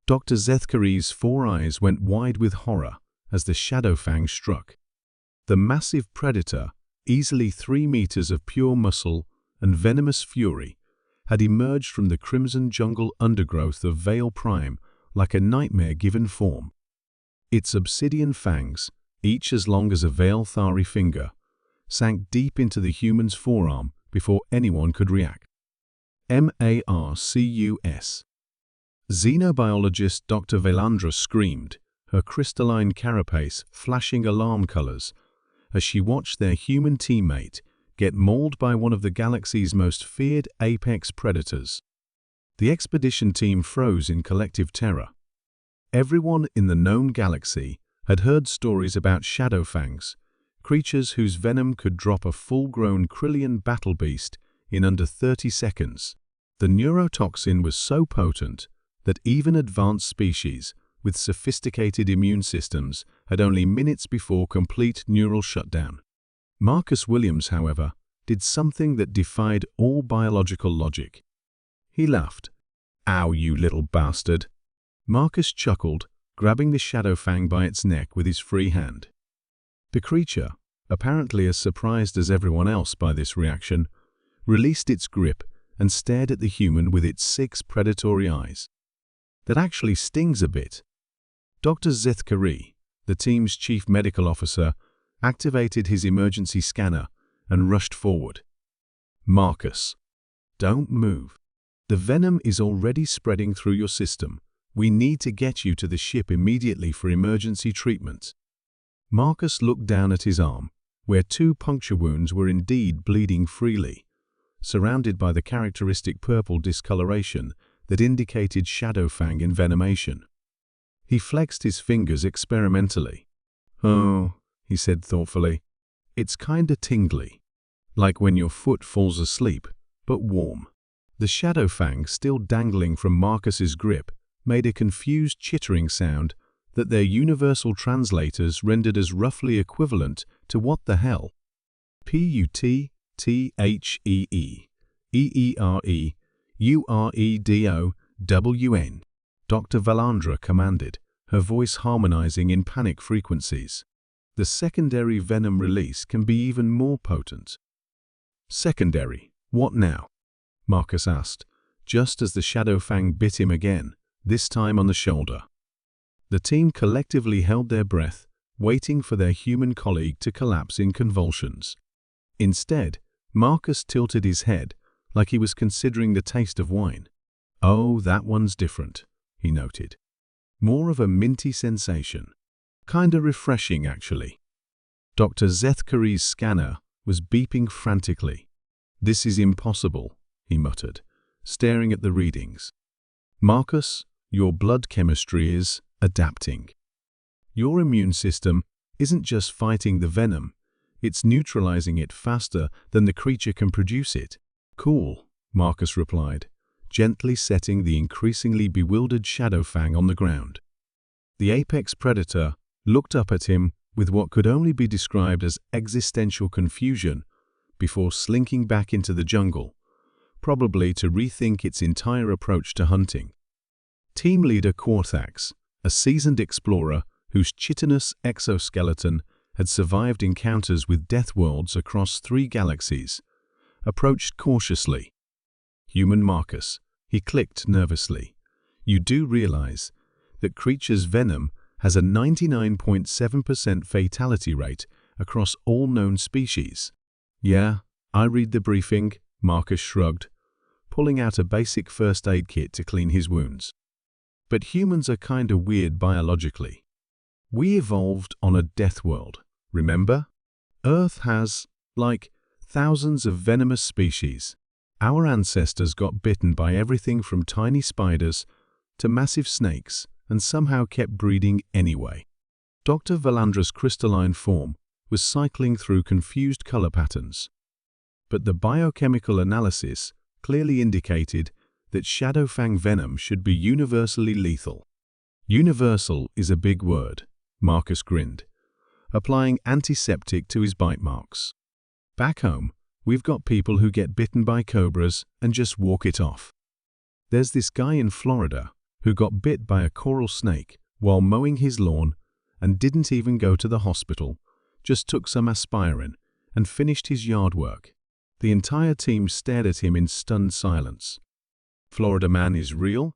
Dr. Zethkary's 4 eyes went wide with horror as the shadow fang struck. The massive predator, easily 3 meters of pure muscle and venomous fury, had emerged from the crimson jungle undergrowth of Vale Prime like a nightmare-given form. Its obsidian fangs, each as long as a Vale Thari finger, sank deep into the human's forearm before anyone could react. Marcus. Xenobiologist Dr. Velandra screamed, her crystalline carapace flashing alarm colors, as she watched their human teammate get mauled by one of the galaxy's most feared apex predators. The expedition team froze in collective terror. Everyone in the known galaxy had heard stories about shadowfangs, creatures whose venom could drop a full-grown Krillian battle beast in under 30 seconds. The neurotoxin was so potent that even advanced species with sophisticated immune systems had only minutes before complete neural shutdown. Marcus Williams, however, did something that defied all biological logic. He laughed. "Ow, you little bastard." Marcus chuckled, grabbing the shadowfang by its neck with his free hand. The creature, apparently as surprised as everyone else by this reaction, released its grip and stared at the human with its 6 predatory eyes. "That actually stings a bit." Dr. Zethkary, the team's chief medical officer, activated his emergency scanner and rushed forward. "Marcus, don't move. The venom is already spreading through your system. We need to get you to the ship immediately for emergency treatment." Marcus looked down at his arm, where 2 puncture wounds were indeed bleeding freely, surrounded by the characteristic purple discoloration that indicated shadowfang envenomation. He flexed his fingers experimentally. "Oh," he said thoughtfully, "it's kinda tingly, like when your foot falls asleep, but warm." The shadowfang, still dangling from Marcus's grip, made a confused chittering sound that their universal translators rendered as roughly equivalent to "what the hell?" "PuttheeereeUredown," Dr. Velandra commanded, her voice harmonizing in panic frequencies. The secondary venom release can be even more potent. "Secondary, what now?" Marcus asked, just as the shadowfang bit him again, this time on the shoulder. The team collectively held their breath, waiting for their human colleague to collapse in convulsions. Instead, Marcus tilted his head like he was considering the taste of wine. "Oh, that one's different," he noted. "More of a minty sensation. Kinda refreshing, actually." Dr. Zethkary's scanner was beeping frantically. "This is impossible," he muttered, staring at the readings. "Marcus, your blood chemistry is adapting. Your immune system isn't just fighting the venom, it's neutralizing it faster than the creature can produce it." "Cool," Marcus replied, gently setting the increasingly bewildered shadowfang on the ground. The apex predator looked up at him with what could only be described as existential confusion before slinking back into the jungle, probably to rethink its entire approach to hunting. Team leader Quarthax, a seasoned explorer whose chitinous exoskeleton had survived encounters with death worlds across 3 galaxies, approached cautiously. "Human Marcus," he clicked nervously, "you do realize that creature's venom has a 99.7% fatality rate across all known species." "Yeah, I read the briefing," Marcus shrugged, pulling out a basic first aid kit to clean his wounds. "But humans are kinda weird biologically. We evolved on a death world, remember? Earth has, like, thousands of venomous species. Our ancestors got bitten by everything from tiny spiders to massive snakes and somehow kept breeding anyway." Dr. Valandra's crystalline form was cycling through confused color patterns, but the biochemical analysis clearly indicated that shadowfang venom should be universally lethal. "Universal is a big word," Marcus grinned, applying antiseptic to his bite marks. "Back home, we've got people who get bitten by cobras and just walk it off. There's this guy in Florida who got bit by a coral snake while mowing his lawn and didn't even go to the hospital, just took some aspirin and finished his yard work. The entire team stared at him in stunned silence. "Florida Man is real?"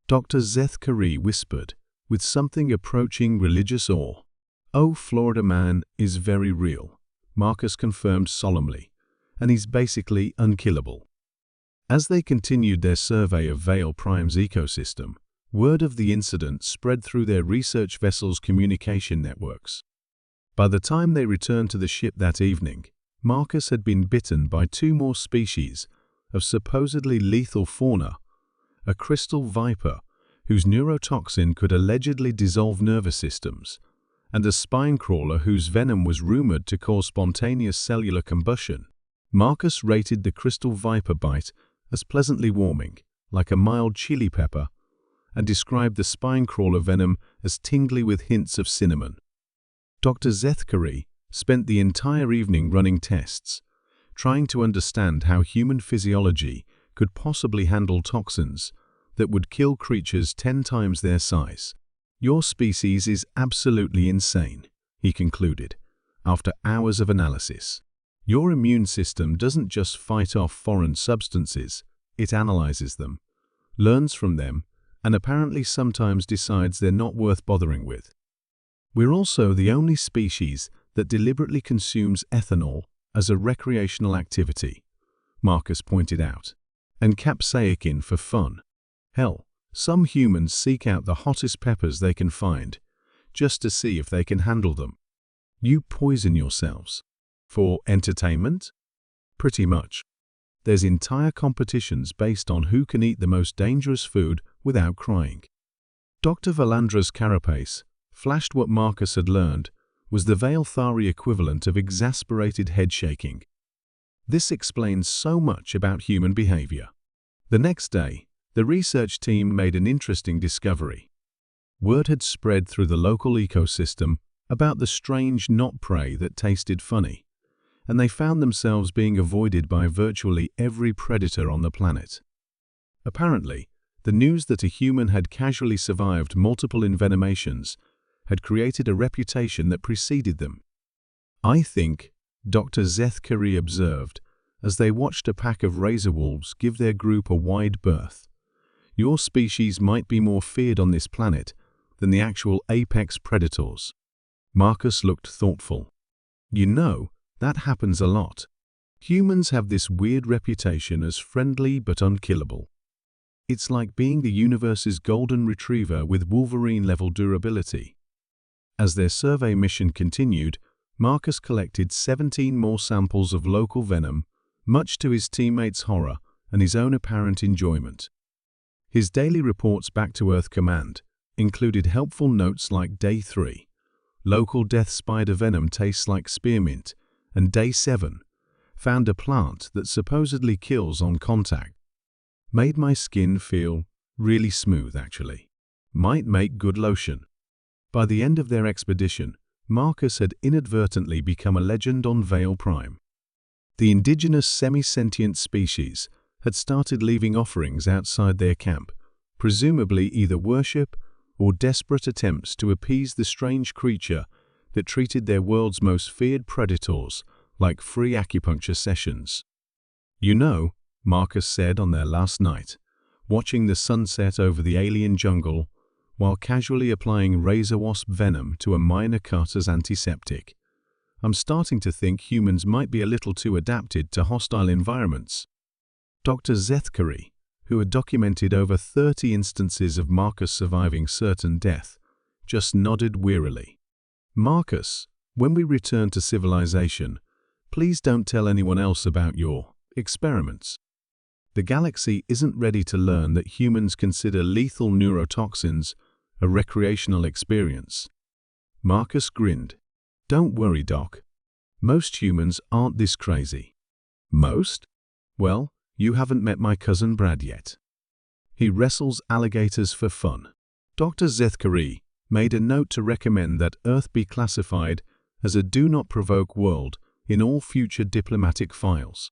Dr. Zethkari whispered, with something approaching religious awe. "Oh, Florida Man is very real," Marcus confirmed solemnly, "and he's basically unkillable." As they continued their survey of Vale Prime's ecosystem, word of the incident spread through their research vessel's communication networks. By the time they returned to the ship that evening, Marcus had been bitten by 2 more species of supposedly lethal fauna, a crystal viper whose neurotoxin could allegedly dissolve nervous systems, and a spine crawler whose venom was rumored to cause spontaneous cellular combustion. Marcus rated the crystal viper bite as pleasantly warming, like a mild chili pepper, and described the spine crawler venom as tingly with hints of cinnamon. Dr. Zethkari spent the entire evening running tests, trying to understand how human physiology could possibly handle toxins that would kill creatures 10 times their size. "Your species is absolutely insane," he concluded, after hours of analysis. "Your immune system doesn't just fight off foreign substances, it analyzes them, learns from them, and apparently sometimes decides they're not worth bothering with. We're also the only species that deliberately consumes ethanol as a recreational activity," Marcus pointed out, "and capsaicin for fun. Hell, some humans seek out the hottest peppers they can find, just to see if they can handle them. You poison yourselves. For entertainment? Pretty much. There's entire competitions based on who can eat the most dangerous food without crying." Dr. Valandra's carapace flashed what Marcus had learned was the Veilthari equivalent of exasperated head shaking. This explains so much about human behavior. The next day, the research team made an interesting discovery. Word had spread through the local ecosystem about the strange knot prey that tasted funny, and they found themselves being avoided by virtually every predator on the planet. Apparently, the news that a human had casually survived multiple envenomations had created a reputation that preceded them. "I think," Dr. Zethkari observed, as they watched a pack of razor wolves give their group a wide berth, "your species might be more feared on this planet than the actual apex predators." Marcus looked thoughtful. "You know, that happens a lot. Humans have this weird reputation as friendly but unkillable. It's like being the universe's golden retriever with Wolverine-level durability." As their survey mission continued, Marcus collected 17 more samples of local venom, much to his teammates' horror and his own apparent enjoyment. His daily reports back to Earth Command included helpful notes like Day 3, "Local death spider venom tastes like spearmint," and Day 7, "Found a plant that supposedly kills on contact. Made my skin feel really smooth actually. Might make good lotion." By the end of their expedition, Marcus had inadvertently become a legend on Vale Prime. The indigenous semi-sentient species had started leaving offerings outside their camp, presumably either worship or desperate attempts to appease the strange creature that treated their world's most feared predators like free acupuncture sessions. "You know," Marcus said on their last night, watching the sunset over the alien jungle while casually applying razor wasp venom to a minor cut as antiseptic, "I'm starting to think humans might be a little too adapted to hostile environments." Dr. Zethkari, who had documented over 30 instances of Marcus surviving certain death, just nodded wearily. "Marcus, when we return to civilization, please don't tell anyone else about your experiments. The galaxy isn't ready to learn that humans consider lethal neurotoxins a recreational experience." Marcus grinned. "Don't worry, Doc. Most humans aren't this crazy." "Most? Well, you haven't met my cousin Brad yet. He wrestles alligators for fun." Dr. Zethkari made a note to recommend that Earth be classified as a do not provoke world in all future diplomatic files.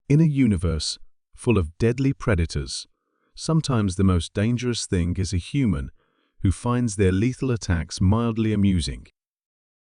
In a universe full of deadly predators, Sometimes the most dangerous thing is a human who finds their lethal attacks mildly amusing.